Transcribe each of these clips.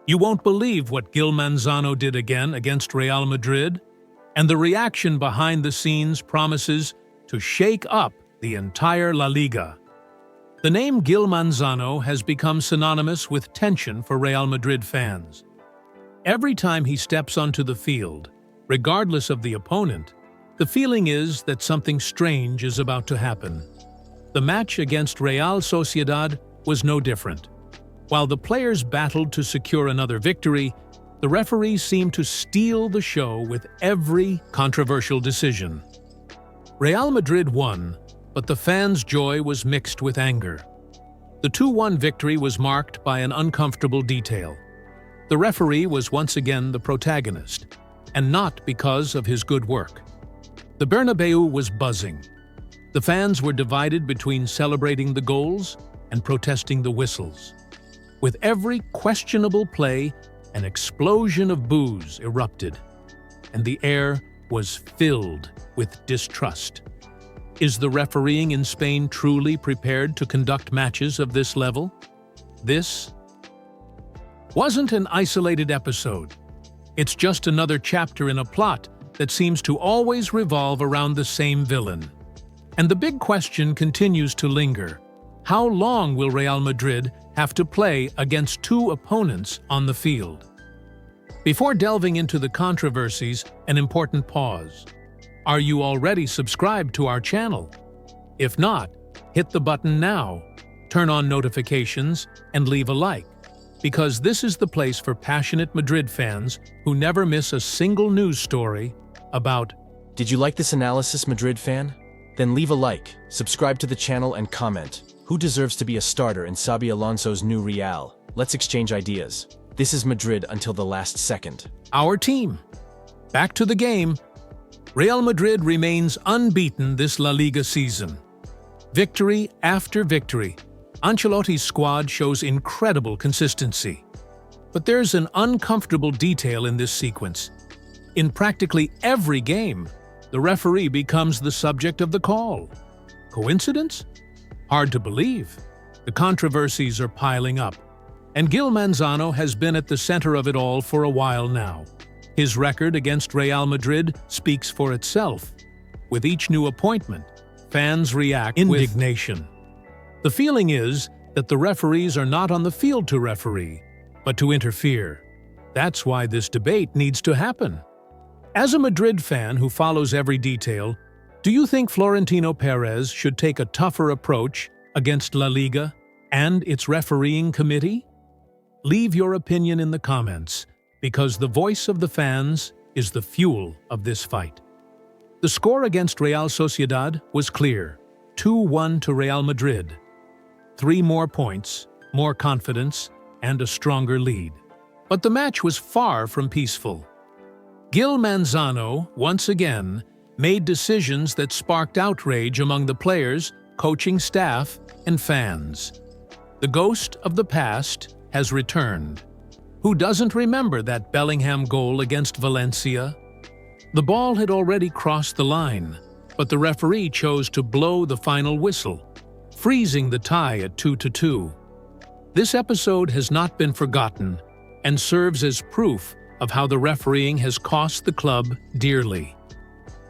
You won't believe what Gil Manzano did again against Real Madrid, and the reaction behind the scenes promises to shake up the entire La Liga. The name Gil Manzano has become synonymous with tension for Real Madrid fans. Every time he steps onto the field, regardless of the opponent, the feeling is that something strange is about to happen. The match against Real Sociedad was no different. While the players battled to secure another victory, the referees seemed to steal the show with every controversial decision. Real Madrid won, but the fans' joy was mixed with anger. The 2-1 victory was marked by an uncomfortable detail. The referee was once again the protagonist, and not because of his good work. The Bernabeu was buzzing. The fans were divided between celebrating the goals and protesting the whistles. With every questionable play, an explosion of boos erupted, and the air was filled with distrust. Is the refereeing in Spain truly prepared to conduct matches of this level? This wasn't an isolated episode. It's just another chapter in a plot that seems to always revolve around the same villain. And the big question continues to linger. How long will Real Madrid have to play against two opponents on the field? Before delving into the controversies, an important pause. Are you already subscribed to our channel? If not, hit the button now, turn on notifications, and leave a like, because this is the place for passionate Madrid fans who never miss a single news story about. Did you like this analysis, Madrid fan? Then leave a like, subscribe to the channel, and comment. Who deserves to be a starter in Xabi Alonso's new Real? Let's exchange ideas. This is Madrid until the last second. Our team. Back to the game. Real Madrid remains unbeaten this La Liga season. Victory after victory, Ancelotti's squad shows incredible consistency. But there's an uncomfortable detail in this sequence. In practically every game, the referee becomes the subject of the call. Coincidence? Hard to believe. The controversies are piling up, and Gil Manzano has been at the center of it all for a while now. His record against Real Madrid speaks for itself. With each new appointment, fans react with indignation. The feeling is that the referees are not on the field to referee, but to interfere. That's why this debate needs to happen. As a Madrid fan who follows every detail, do you think Florentino Perez should take a tougher approach against La Liga and its refereeing committee? Leave your opinion in the comments, because the voice of the fans is the fuel of this fight. The score against Real Sociedad was clear, 2-1 to Real Madrid. 3 more points, more confidence, and a stronger lead. But the match was far from peaceful. Gil Manzano, once again, made decisions that sparked outrage among the players, coaching staff, and fans. The ghost of the past has returned. Who doesn't remember that Bellingham goal against Valencia? The ball had already crossed the line, but the referee chose to blow the final whistle, freezing the tie at 2-2. This episode has not been forgotten and serves as proof of how the refereeing has cost the club dearly.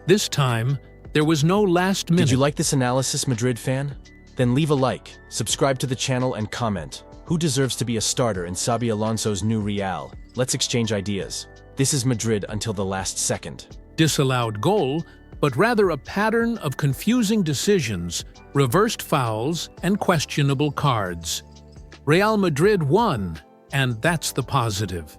This time, there was no last minute. Did you like this analysis, Madrid fan? Then leave a like, subscribe to the channel, and comment. Who deserves to be a starter in Xabi Alonso's new Real? Let's exchange ideas. This is Madrid until the last second. Disallowed goal, but rather a pattern of confusing decisions, reversed fouls, and questionable cards. Real Madrid won, and that's the positive.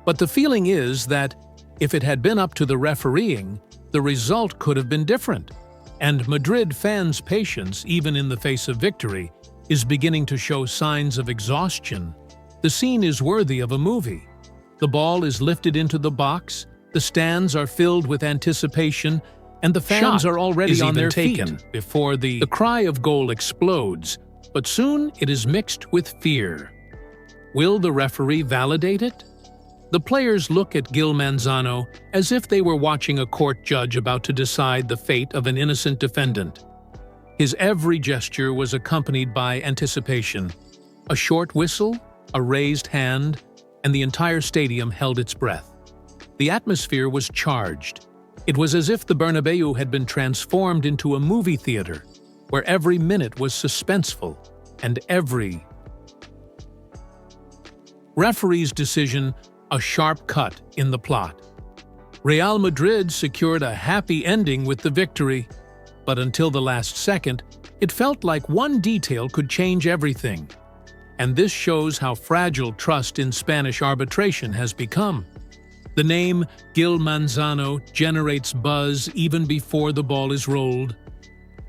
But the feeling is that, if it had been up to the refereeing, the result could have been different. And Madrid fans' patience, even in the face of victory, is beginning to show signs of exhaustion. The scene is worthy of a movie. The ball is lifted into the box, the stands are filled with anticipation, and the fans are already on their feet before the cry of goal explodes, but soon it is mixed with fear. Will the referee validate it? The players look at Gil Manzano as if they were watching a court judge about to decide the fate of an innocent defendant. His every gesture was accompanied by anticipation. A short whistle, a raised hand, and the entire stadium held its breath. The atmosphere was charged. It was as if the Bernabeu had been transformed into a movie theater, where every minute was suspenseful, and every referee's decision a sharp cut in the plot. Real Madrid secured a happy ending with the victory, but until the last second, it felt like one detail could change everything. And this shows how fragile trust in Spanish arbitration has become. The name Gil Manzano generates buzz even before the ball is rolled.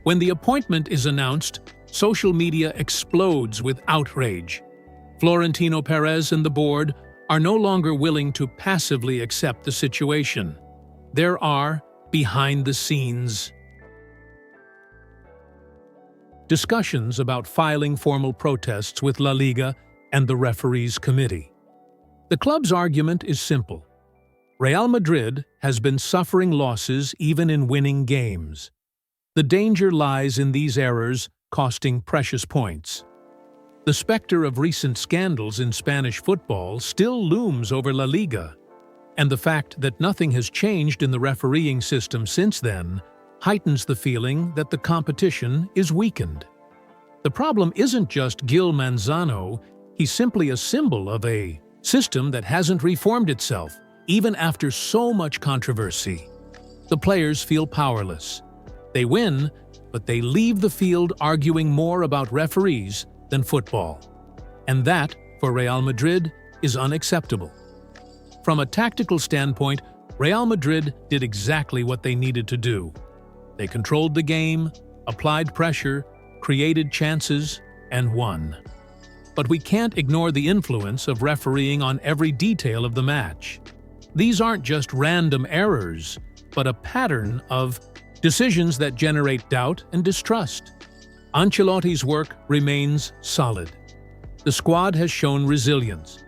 When the appointment is announced, social media explodes with outrage. Florentino Perez and the board are no longer willing to passively accept the situation. There are, behind the scenes, discussions about filing formal protests with Laliga and the referees committee. The club's argument is simple. Real Madrid has been suffering losses even in winning games. The danger lies in these errors costing precious points. The specter of recent scandals in Spanish football still looms over La Liga, and the fact that nothing has changed in the refereeing system since then heightens the feeling that the competition is weakened. The problem isn't just Gil Manzano, he's simply a symbol of a system that hasn't reformed itself, even after so much controversy. The players feel powerless. They win, but they leave the field arguing more about referees than football. And that, for Real Madrid, is unacceptable. From a tactical standpoint, Real Madrid did exactly what they needed to do. They controlled the game, applied pressure, created chances, and won. But we can't ignore the influence of refereeing on every detail of the match. These aren't just random errors, but a pattern of decisions that generate doubt and distrust. Ancelotti's work remains solid. The squad has shown resilience,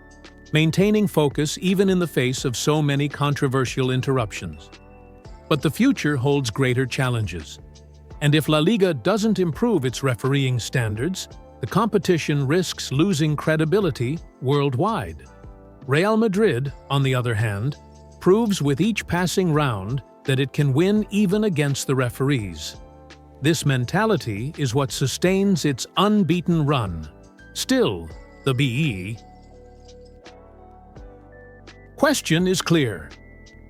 maintaining focus even in the face of so many controversial interruptions. But the future holds greater challenges. And if La Liga doesn't improve its refereeing standards, the competition risks losing credibility worldwide. Real Madrid, on the other hand, proves with each passing round that it can win even against the referees. This mentality is what sustains its unbeaten run. Still, the BE question is clear.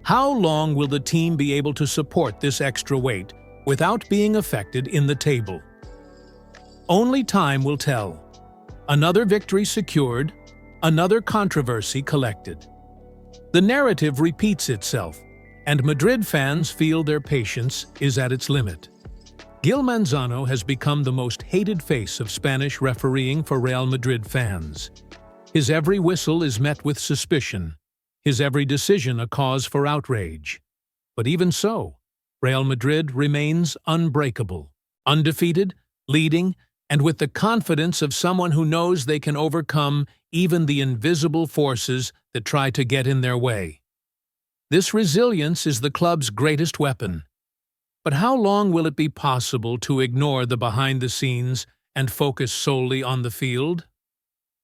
How long will the team be able to support this extra weight without being affected in the table? Only time will tell. Another victory secured, another controversy collected. The narrative repeats itself, and Madrid fans feel their patience is at its limit. Gil Manzano has become the most hated face of Spanish refereeing for Real Madrid fans. His every whistle is met with suspicion, his every decision a cause for outrage. But even so, Real Madrid remains unbreakable, undefeated, leading, and with the confidence of someone who knows they can overcome even the invisible forces that try to get in their way. This resilience is the club's greatest weapon. But how long will it be possible to ignore the behind-the-scenes and focus solely on the field?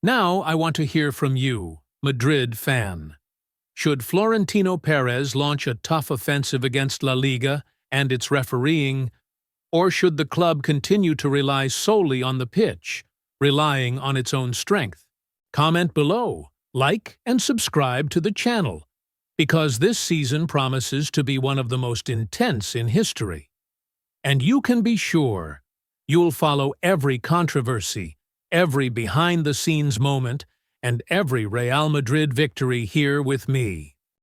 Now I want to hear from you, Madrid fan. Should Florentino Perez launch a tough offensive against La Liga and its refereeing, or should the club continue to rely solely on the pitch, relying on its own strength? Comment below, like and subscribe to the channel, because this season promises to be one of the most intense in history. And you can be sure you'll follow every controversy, every behind-the-scenes moment, and every Real Madrid victory here with me.